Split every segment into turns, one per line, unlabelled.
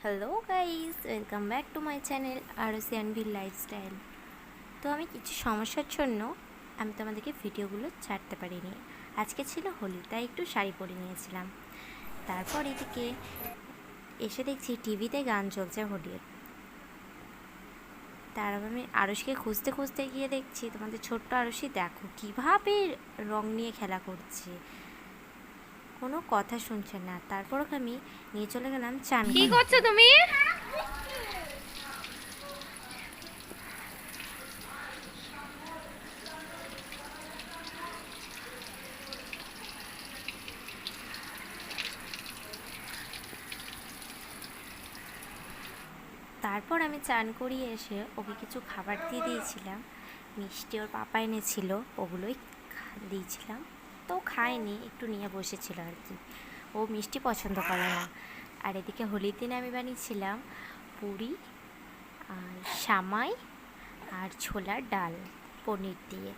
Hello guys, welcome back to my channel RC and lifestyle. তো আমি কিছু সমস্যার জন্য আমি তোমাদেরকে ভিডিওগুলো ছাড়তে পারিনি। আজকে ছিল হোলি, তাই একটু শাড়ি পরে নিয়েছিলাম। তারপর এদিকে এসে দেখছি টিভিতে গান চলছে হোলির। তারপর আমি আরশিকে খুঁজতে খুঁজতে গিয়ে দেখছি তোমাদের ছোট্ট আরশি দেখো কীভাবে রং নিয়ে খেলা করছে, কোনো কথা শুনছে না। তারপর ওকে আমি নিয়ে চলে গেলাম চান
কি
করাতে।
করছো তুমি?
তারপর আমি চান করিয়ে এসে ওকে কিছু খাবার দিয়ে দিয়েছিলাম। মিষ্টি ওর পাপা এনেছিল, ওগুলোই দিয়েছিলাম। তো খায়নি, একটু নিয়ে বসেছিল আর কি। ও মিষ্টি পছন্দ করে না। আর এদিকে হোলির দিনে আমি বানিয়েছিলাম পুরি আর সামাই আর ছোলার ডাল পনির দিয়ে।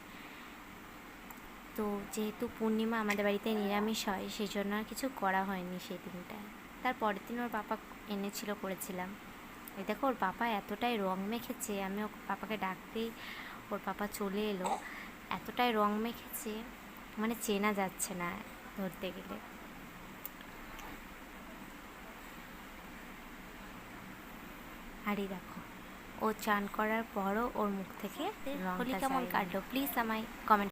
তো যেহেতু পূর্ণিমা আমাদের বাড়িতে নিরামিষ হয়, সেই জন্য আর কিছু করা হয়নি সেই দিনটায়। তার পরের দিন ওর পাপা এনেছিল, করেছিলাম। এই দেখো ওর পাপা এতটাই রং মেখেছে, আমি ওর পাপাকে ডাকতেই ওর পাপা চলে এলো। এতটাই রং মেখেছে মানে চেনা যাচ্ছে না ধরতে গেলে। আর এই দেখো ও চান করার পরও ওর মুখ থেকে রংটা কেমন কাটলো, প্লিজ আমায় কমেন্ট